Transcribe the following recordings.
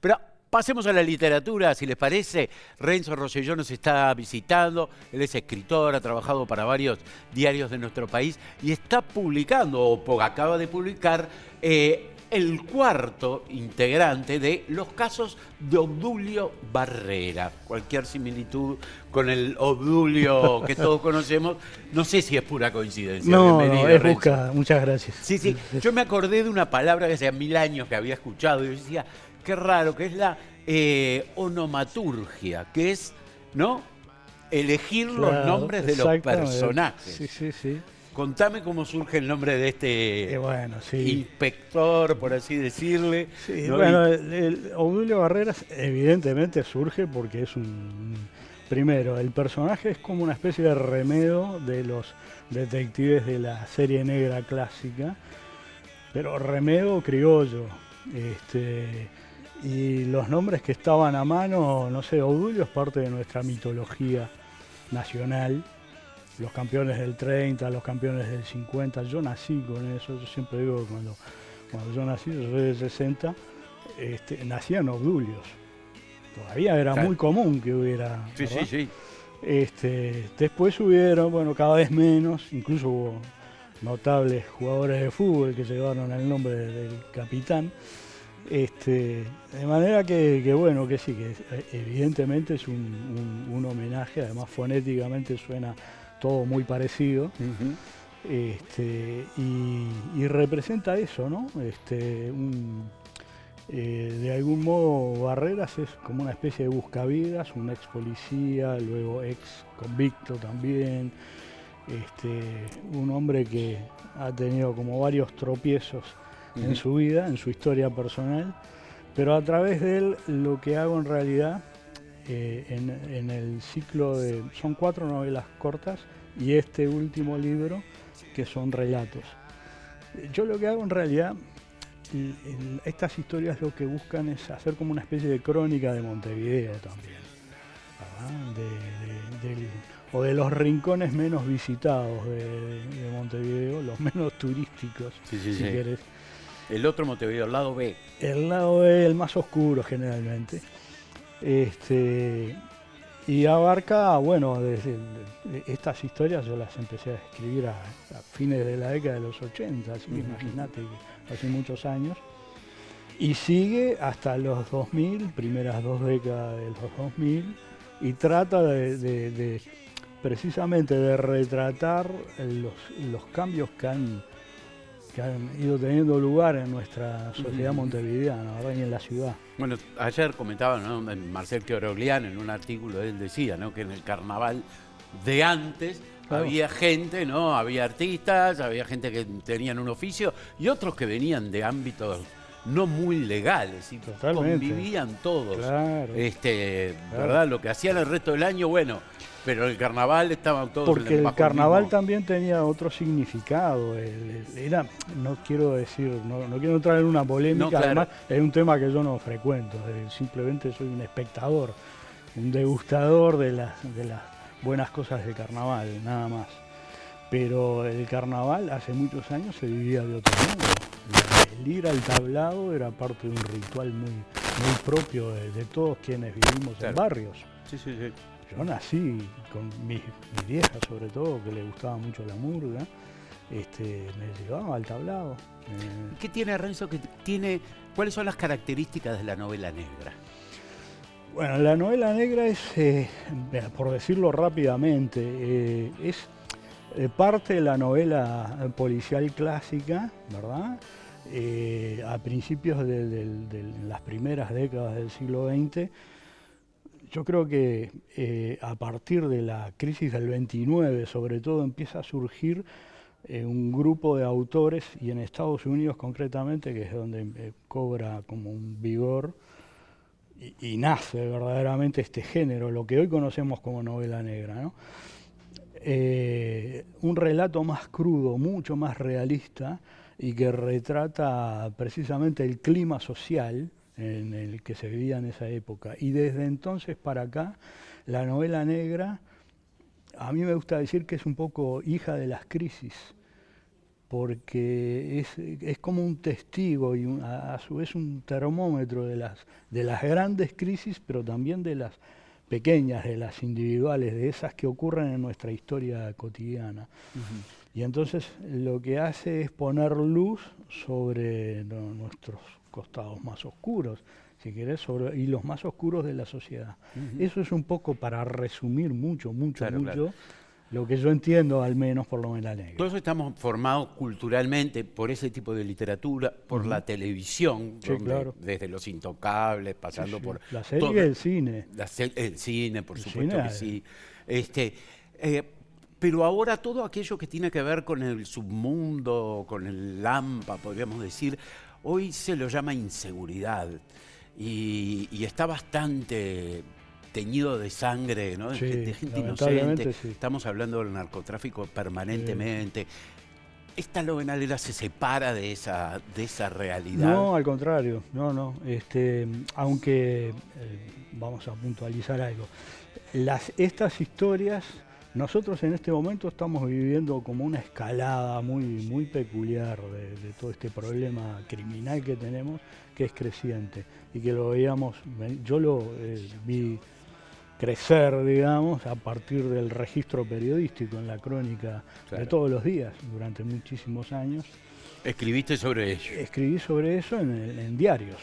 Pero pasemos a la literatura, si les parece. Renzo Rosselló nos está visitando. Él es escritor, ha trabajado para varios diarios de nuestro país y está publicando, o acaba de publicar, el cuarto integrante de Los casos de Obdulio Barrera. Cualquier similitud con el Obdulio que todos conocemos, no sé si es pura coincidencia. No, Bienvenido, es Renzo. busca. Muchas gracias. Sí, sí. Yo me acordé de una palabra que hace 1000 años que había escuchado y yo decía, qué raro, que es la onomaturgia, que es, ¿no?, elegir los Claro, nombres de los exactamente. personajes. Sí, sí, sí. Contame cómo surge el nombre de este Bueno, sí. inspector, por así decirle. Sí, ¿no? bueno, el Obdulio Barreras evidentemente surge porque es primero, el personaje es como una especie de remedo de los detectives de la serie negra clásica, pero remedo criollo. Y los nombres que estaban a mano, no sé, Obdulio es parte de nuestra mitología nacional. Los campeones del 30, los campeones del 50, yo nací con eso, yo siempre digo que cuando yo nací, yo soy del 60, nacían Obdulios. Todavía era Claro. muy común que hubiera. Sí, ¿verdad? sí, sí. Después hubieron, bueno, cada vez menos, incluso hubo notables jugadores de fútbol que llevaron el nombre del capitán. De manera que bueno, que sí, que evidentemente es un homenaje, además fonéticamente suena todo muy parecido. Ujú. Y representa eso, ¿no? De algún modo Barreras es como una especie de buscavidas, un ex policía, luego ex convicto también, un hombre que ha tenido como varios tropiezos en su vida, en su historia personal, pero a través de él lo que hago en realidad, en el ciclo de... son 4 novelas cortas y este último libro que son relatos. Yo lo que hago en realidad, estas historias lo que buscan es hacer como una especie de crónica de Montevideo también, ¿verdad? O de los rincones menos visitados de Montevideo, los menos turísticos, Sí, sí, si sí. querés. El otro Montevideo, el lado B. El lado B, el más oscuro generalmente. Y abarca, bueno, estas historias yo las empecé a escribir a fines de la década de los 80, así que imagínate que hace muchos años. Y sigue hasta los 2000, primeras 2 décadas de los 2000, y trata precisamente de retratar los cambios que han ido teniendo lugar en nuestra sociedad montevideana, ¿verdad? Y en la ciudad. Bueno, ayer comentaba, ¿no?, Marcel Queroglián, en un artículo, él decía, ¿no?, que en el carnaval de antes Claro. había gente, ¿no?, había artistas, había gente que tenían un oficio y otros que venían de ámbitos no muy legales y Totalmente. convivían todos. Claro. ¿Verdad? Lo que hacían el resto del año, bueno, pero el carnaval estaban todos Porque el bajo carnaval mismo... también tenía otro significado. Era, no quiero decir, no quiero entrar en una polémica, No, claro. además es un tema que yo no frecuento, simplemente soy un espectador, un degustador de las buenas cosas del carnaval, nada más. Pero el carnaval hace muchos años se vivía de otro modo. El ir al tablado era parte de un ritual muy propio de todos quienes vivimos en barrios. Sí, sí, sí. Yo nací con mi vieja, sobre todo, que le gustaba mucho la murga, me llevaba al tablado. ¿Qué tiene Renzo? ¿Cuáles son las características de la novela negra? Bueno, la novela negra es, por decirlo rápidamente, es parte de la novela policial clásica, ¿verdad? A principios de las primeras décadas del siglo XX. Yo creo que a partir de la crisis del 29, sobre todo, empieza a surgir un grupo de autores, y en Estados Unidos concretamente, que es donde cobra como un vigor y nace verdaderamente este género, lo que hoy conocemos como novela negra, ¿no? Un relato más crudo, mucho más realista, y que retrata precisamente el clima social en el que se vivía en esa época. Y desde entonces para acá, la novela negra, a mí me gusta decir que es un poco hija de las crisis, porque es como un testigo y a su vez un termómetro de las grandes crisis, pero también de las pequeñas, de las individuales, de esas que ocurren en nuestra historia cotidiana. Ujú. Y entonces lo que hace es poner luz sobre nuestros costados más oscuros, si querés, y los más oscuros de la sociedad. Ujú. Eso es un poco para resumir mucho, Claro, claro. lo que yo entiendo al menos por Novela Negra. Todos estamos formados culturalmente por ese tipo de literatura, por la televisión, Sí, donde claro. desde Los Intocables, Sí, pasando sí. por La serie y todo, el cine. el cine, por El supuesto cine, que sí. Este, eh, pero ahora todo aquello que tiene que ver con el submundo, con el AMPA, podríamos decir, hoy se lo llama inseguridad y está bastante teñido de sangre, ¿no? sí, De gente inocente. lamentablemente sí. Estamos hablando del narcotráfico Sí. permanentemente. ¿Esta novela negra se separa de esa realidad? No, al contrario, no, no. Aunque vamos a puntualizar algo. Estas historias, nosotros en este momento estamos viviendo como una escalada muy peculiar de todo este problema criminal que tenemos, que es creciente y que lo veíamos, yo lo vi crecer, digamos, a partir del registro periodístico en la crónica de Claro. todos los días durante muchísimos años. Escribiste sobre ello. Escribí sobre eso en diarios,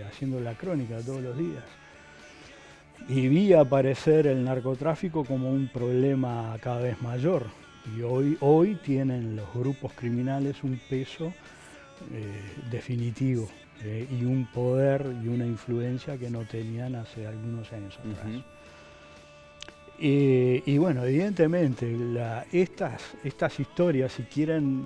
haciendo la crónica todos los días. Y vi aparecer el narcotráfico como un problema cada vez mayor. Y hoy tienen los grupos criminales un peso definitivo y un poder y una influencia que no tenían hace algunos años atrás. Ujú. Y bueno, evidentemente estas historias, si quieren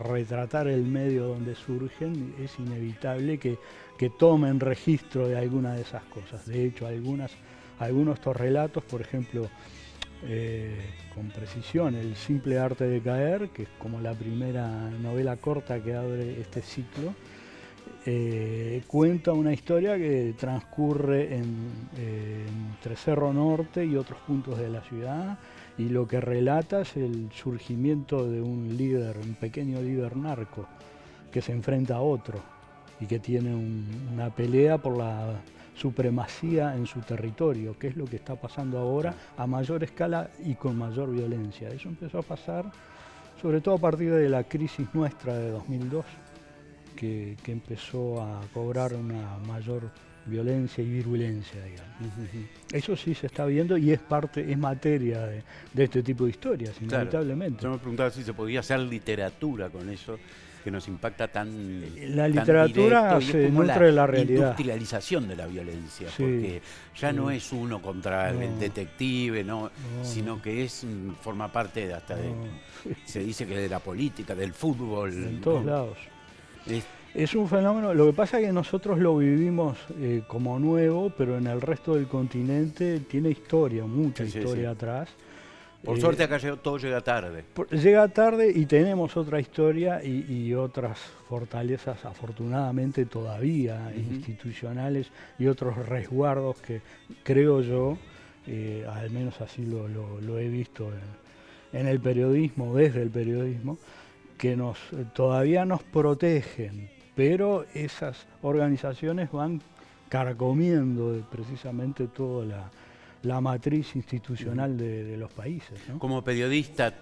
retratar el medio donde surgen, es inevitable que tomen registro de alguna de esas cosas. De hecho, algunos de estos relatos, por ejemplo, con precisión, El simple arte de caer, que es como la primera novela corta que abre este ciclo, cuenta una historia que transcurre entre Cerro Norte y otros puntos de la ciudad, y lo que relata es el surgimiento de un líder, un pequeño líder narco, que se enfrenta a otro y que tiene una pelea por la supremacía en su territorio, que es lo que está pasando ahora a mayor escala y con mayor violencia. Eso empezó a pasar sobre todo a partir de la crisis nuestra de 2002, que empezó a cobrar una mayor violencia y virulencia, digamos. Ujú. Eso sí se está viendo y es materia de este tipo de historias, Claro. inevitablemente. Yo me preguntaba si se podía hacer literatura con eso que nos impacta La tan literatura directo, y es se como nutre de la la realidad. industrialización de la violencia, Sí, porque ya no sí. es uno contra el No, detective, no, no, sino que es forma parte hasta de, no. se dice que de la política, del fútbol, En todos ¿no? lados. Es- Es un fenómeno, lo que pasa es que nosotros lo vivimos como nuevo, pero en el resto del continente tiene historia, mucha Sí, sí, historia sí. atrás. Por Eh, suerte acá todo llega tarde. Llega tarde y tenemos otra historia y otras fortalezas, afortunadamente todavía Ujú. institucionales, y otros resguardos que creo yo, al menos así lo he visto en el periodismo, desde el periodismo, que todavía nos protegen, pero esas organizaciones van carcomiendo precisamente toda la matriz Ujú. institucional de los países, ¿no? Como periodista,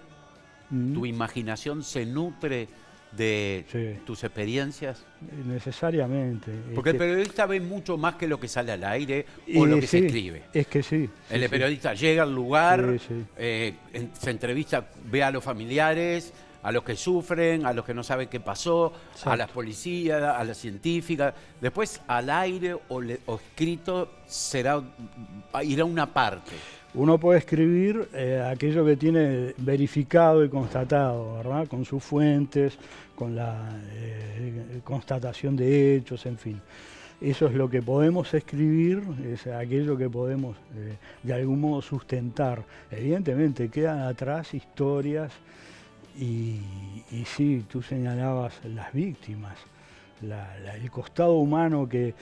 Mm, ¿tu imaginación se nutre de sí, tus experiencias? necesariamente. Porque el periodista ve mucho más que lo que sale al aire o lo Y que se sí, escribe. es que sí, sí, El sí, periodista llega al lugar, sí, sí, se entrevista, ve a los familiares, a los que sufren, a los que no saben qué pasó, a las exacto. policías, a las científicas. Después al aire o escrito irá una parte. Uno puede escribir aquello que tiene verificado y constatado, ¿verdad? Con sus fuentes, con la constatación de hechos, en fin. Eso es lo que podemos escribir, es aquello que podemos de algún modo sustentar. Evidentemente quedan atrás historias y sí, tú señalabas las víctimas, el costado humano que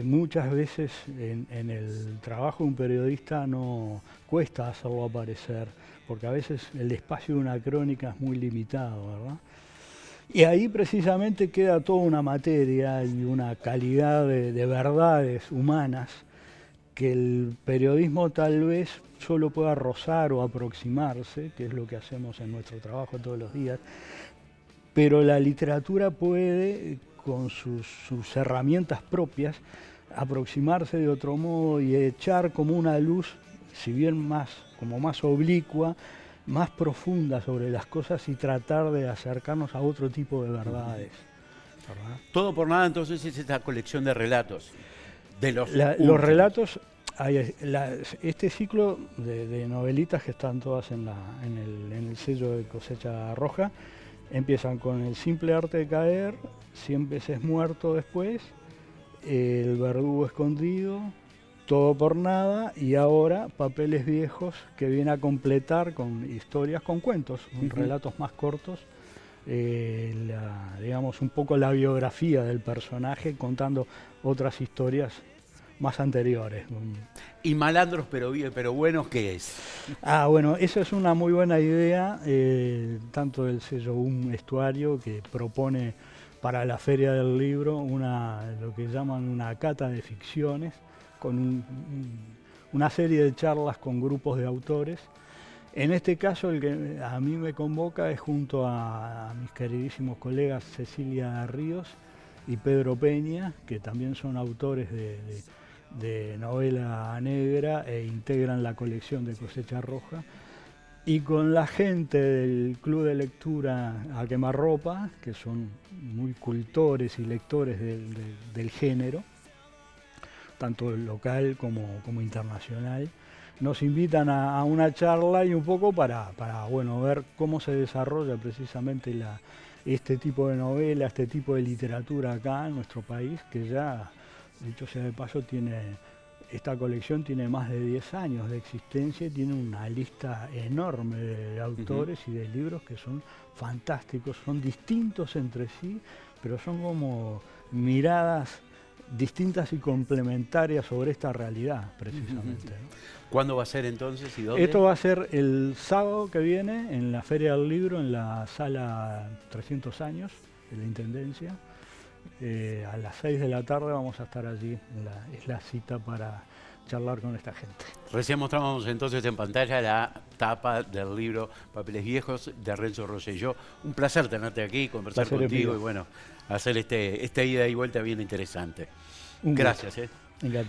muchas veces en el trabajo de un periodista no cuesta hacerlo aparecer, porque a veces el espacio de una crónica es muy limitado, ¿verdad? Y ahí precisamente queda toda una materia y una calidad de verdades humanas que el periodismo tal vez solo pueda rozar o aproximarse, que es lo que hacemos en nuestro trabajo todos los días, pero la literatura puede, con sus herramientas propias, aproximarse de otro modo y echar como una luz, si bien como más oblicua, más profunda sobre las cosas y tratar de acercarnos a otro tipo de verdades. ¿Verdad? Todo por nada, entonces, es esta colección de relatos. De los Los relatos, este ciclo de novelitas que están todas en el sello de Cosecha Roja, empiezan con El simple arte de caer, 100 veces muerto después, El verdugo escondido, Todo por nada y ahora Papeles viejos, que viene a completar con historias, con cuentos, relatos más cortos, digamos un poco la biografía del personaje contando otras historias más anteriores. Y Malandros pero buenos, ¿qué es? Bueno, esa es una muy buena idea, tanto del sello Un Estuario, que propone para la Feria del Libro lo que llaman una cata de ficciones, con una serie de charlas con grupos de autores. En este caso, el que a mí me convoca es junto a mis queridísimos colegas Cecilia Ríos y Pedro Peña, que también son autores de novela negra e integran la colección de Cosecha Roja, y con la gente del Club de Lectura A Quemarropa, que son muy cultores y lectores del género, tanto local como internacional. Nos invitan a una charla y un poco para ver cómo se desarrolla precisamente este tipo de novela, este tipo de literatura acá en nuestro país, que ya, dicho sea de paso, esta colección tiene más de 10 años de existencia y tiene una lista enorme de autores y de libros que son fantásticos, son distintos entre sí, pero son como miradas distintas y complementarias sobre esta realidad, precisamente. ¿No? ¿Cuándo va a ser entonces y dónde? Esto va a ser el sábado que viene en la Feria del Libro, en la sala 300 años de la Intendencia. A las 6 de la tarde vamos a estar allí, es la cita para charlar con esta gente. Recién mostramos entonces en pantalla la tapa del libro Papeles Viejos de Renzo Rosselló. Un placer tenerte aquí, conversar contigo y bueno, hacer este ida y vuelta bien interesante. Gracias. Encantado.